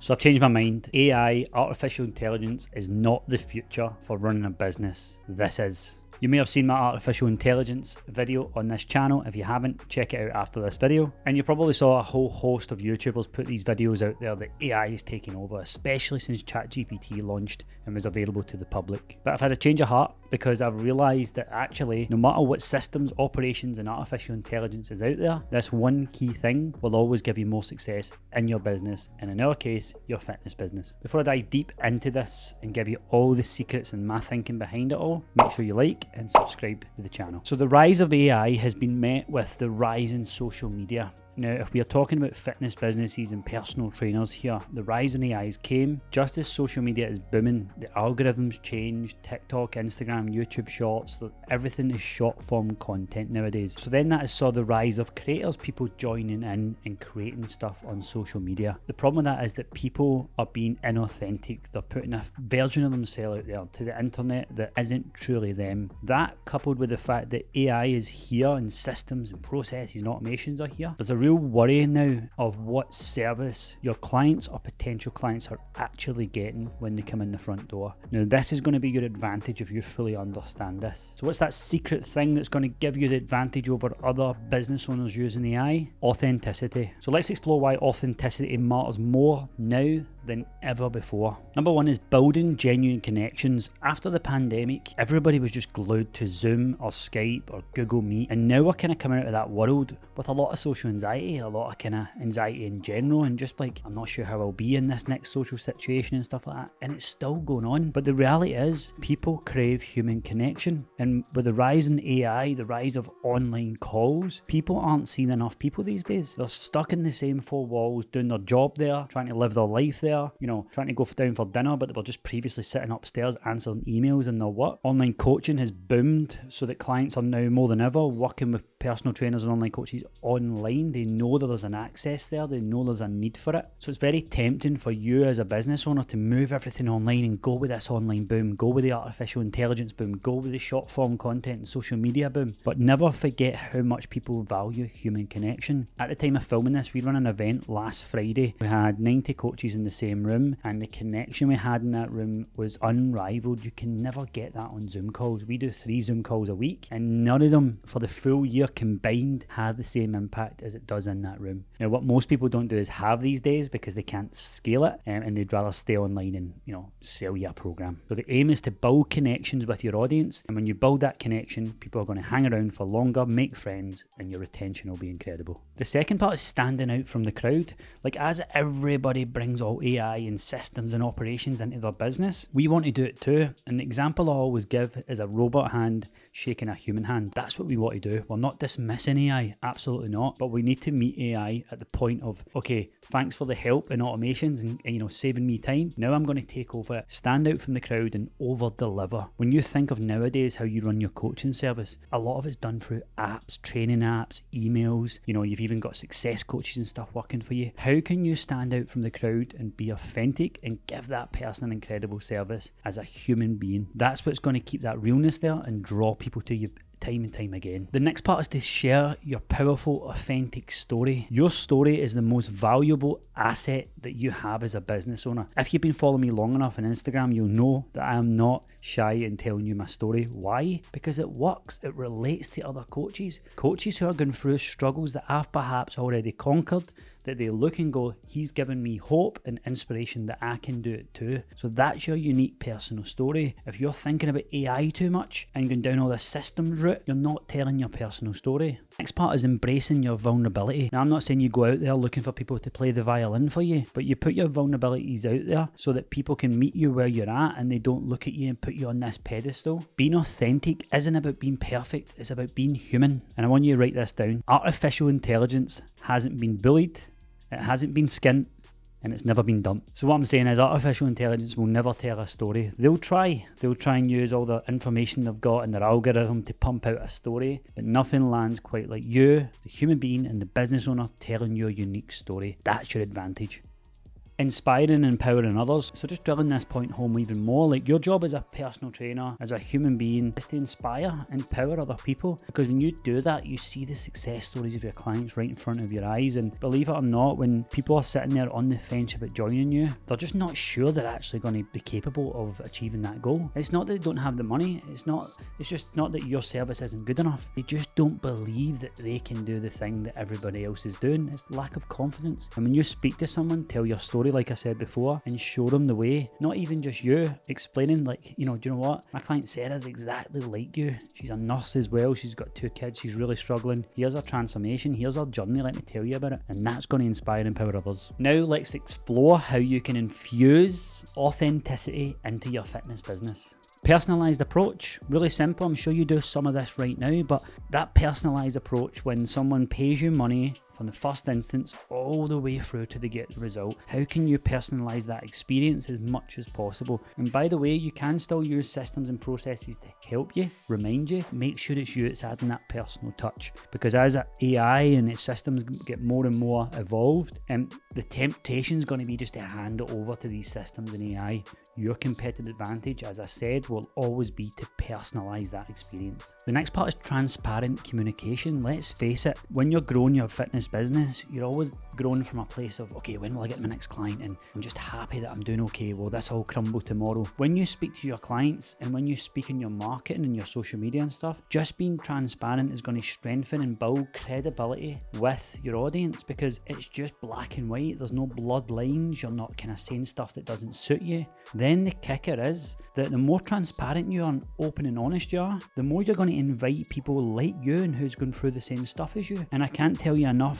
So I've changed my mind. AI, artificial intelligence, is not the future for running a business. This is. You may have seen my artificial intelligence video on this channel. If you haven't, check it out after this video. And you probably saw a whole host of YouTubers put these videos out there that AI is taking over, especially since ChatGPT launched and was available to the public. But I've had a change of heart because I've realised that actually, no matter what systems, operations and artificial intelligence is out there, this one key thing will always give you more success in your business, and in our case, your fitness business. Before I dive deep into this and give you all the secrets and my thinking behind it all, make sure you like and subscribe to the channel. So the rise of AI has been met with the rise in social media. Now, if we are talking about fitness businesses and personal trainers here, the rise in AIs came just as social media is booming. The algorithms changed, TikTok, Instagram, YouTube Shorts, everything is short form content nowadays. So then that saw the rise of creators, people joining in and creating stuff on social media. The problem with that is that people are being inauthentic. They're putting a version of themselves out there to the internet that isn't truly them. That, coupled with the fact that AI is here and systems and processes and automations are here, there's a real worry now of what service your clients or potential clients are actually getting when they come in the front door. Now, this is going to be your advantage if you fully understand this. So what's that secret thing that's going to give you the advantage over other business owners using AI? Authenticity. So let's explore why authenticity matters more now than ever before. Number one is building genuine connections. After the pandemic, everybody was just glued to Zoom or Skype or Google Meet, and now we're kind of coming out of that world with a lot of social anxiety, a lot of kind of anxiety in general, and just like, I'm not sure how I'll be in this next social situation and stuff like that, and it's still going on. But the reality is, people crave human connection, and with the rise in AI, the rise of online calls, people aren't seeing enough people these days. They're stuck in the same four walls, doing their job there, trying to live their life there, you know, trying to go down for dinner, but they were just previously sitting upstairs answering emails in their work. Online coaching has boomed so that clients are now more than ever working with personal trainers and online coaches online. They know that there's an access there, they know there's a need for it. So it's very tempting for you as a business owner to move everything online and go with this online boom, go with the artificial intelligence boom, go with the short form content and social media boom, but never forget how much people value human connection. At the time of filming this, we ran an event last Friday. We had 90 coaches in the same room, and the connection we had in that room was unrivaled. You can never get that on Zoom calls. We do 3 Zoom calls a week, and none of them for the full year combined had the same impact as it does in that room. Now, what most people don't do is have these days because they can't scale it, and they'd rather stay online and, you know, sell you a program. So the aim is to build connections with your audience, and when you build that connection, people are going to hang around for longer, make friends, and your retention will be incredible. The second part is standing out from the crowd. Like, as everybody brings all AI and systems and operations into their business, we want to do it too. And the example I always give is a robot hand shaking a human hand. That's what we want to do. We're not dismissing AI, absolutely not, but we need to meet AI at the point of, okay, thanks for the help and automations and you know, saving me time. Now I'm going to take over it, stand out from the crowd and over deliver. When you think of nowadays how you run your coaching service, a lot of it's done through apps, training apps, emails, you know, you've even got success coaches and stuff working for you. How can you stand out from the crowd and be authentic and give that person an incredible service as a human being? That's what's going to keep that realness there and draw people to you time and time again. The next part is to share your powerful, authentic story. Your story is the most valuable asset that you have as a business owner. If you've been following me long enough on Instagram, you'll know that I am not shy in telling you my story. Why? Because it works. It relates to other coaches who are going through struggles that I've perhaps already conquered, that they look and go, he's given me hope and inspiration that I can do it too. So that's your unique personal story. If you're thinking about AI too much and going down all the systems route, you're not telling your personal story. Next part is embracing your vulnerability. Now, I'm not saying you go out there looking for people to play the violin for you, but you put your vulnerabilities out there so that people can meet you where you're at and they don't look at you and put you on this pedestal. Being authentic isn't about being perfect, it's about being human. And I want you to write this down. Artificial intelligence hasn't been bullied, it hasn't been skint, and it's never been done. So what I'm saying is artificial intelligence will never tell a story. They'll try and use all the information they've got in their algorithm to pump out a story, but nothing lands quite like you, the human being and the business owner, telling your unique story. That's your advantage. inspiring and empowering others. So just drilling this point home even more, like your job as a personal trainer, as a human being, is to inspire, empower other people, because when you do that, you see the success stories of your clients right in front of your eyes. And believe it or not, when people are sitting there on the fence about joining you, they're just not sure they're actually going to be capable of achieving that goal. It's not that they don't have the money, it's just not that your service isn't good enough. They just don't believe that they can do the thing that everybody else is doing. It's lack of confidence. And when you speak to someone, tell your story like I said before, and show them the way, not even just you, explaining like, you know, do you know what, my client Sarah's exactly like you. She's a nurse as well, she's got 2 kids, she's really struggling. Here's her transformation, here's her journey, let me tell you about it. And that's going to inspire and empower others. Now let's explore how you can infuse authenticity into your fitness business. Personalized approach, really simple. I'm sure you do some of this right now, but that personalized approach, when someone pays you money from the first instance all the way through to the get result, how can you personalize that experience as much as possible? And by the way, you can still use systems and processes to help you, remind you, make sure it's you that's adding that personal touch. Because as AI and its systems get more and more evolved, the temptation is going to be just to hand it over to these systems and AI. Your competitive advantage, as I said, will always be to personalize that experience. The next part is transparent communication. Let's face it, when you're growing your fitness business, you're always growing from a place of, okay, when will I get my next client? And I'm just happy that I'm doing okay. Will this all crumble tomorrow? When you speak to your clients and when you speak in your marketing and your social media and stuff, just being transparent is going to strengthen and build credibility with your audience, because it's just black and white. There's no blood lines. You're not kind of saying stuff that doesn't suit you. Then the kicker is that the more transparent you are and open and honest you are, the more you're going to invite people like you and who's going through the same stuff as you. And I can't tell you enough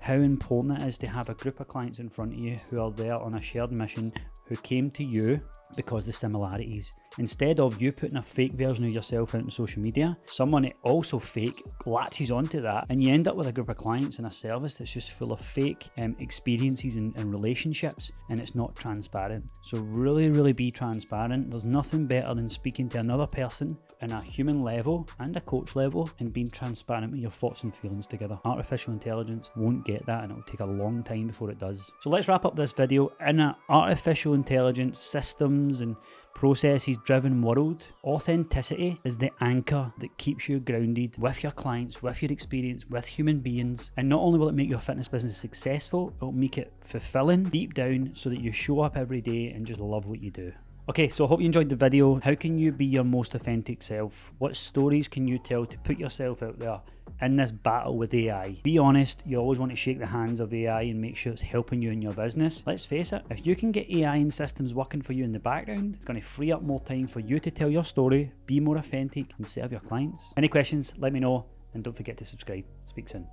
how important it is to have a group of clients in front of you who are there on a shared mission, who came to you because the similarities. Instead of you putting a fake version of yourself out on social media, someone also fake latches onto that, and you end up with a group of clients and a service that's just full of fake experiences and relationships, and it's not transparent. So really be transparent. There's nothing better than speaking to another person on a human level and a coach level and being transparent with your thoughts and feelings together. Artificial intelligence won't get that, and it'll take a long time before it does. So let's wrap up this video. In an artificial intelligence systems and processes driven world, authenticity is the anchor that keeps you grounded with your clients, with your experience, with human beings. And not only will it make your fitness business successful, it'll make it fulfilling deep down, so that you show up every day and just love what you do. Okay, so I hope you enjoyed the video. How can you be your most authentic self? What stories can you tell to put yourself out there in this battle with AI? Be honest, you always want to shake the hands of AI and make sure it's helping you in your business. Let's face it, if you can get AI and systems working for you in the background, it's going to free up more time for you to tell your story, be more authentic, and serve your clients. Any questions, let me know, and don't forget to subscribe. Speak soon.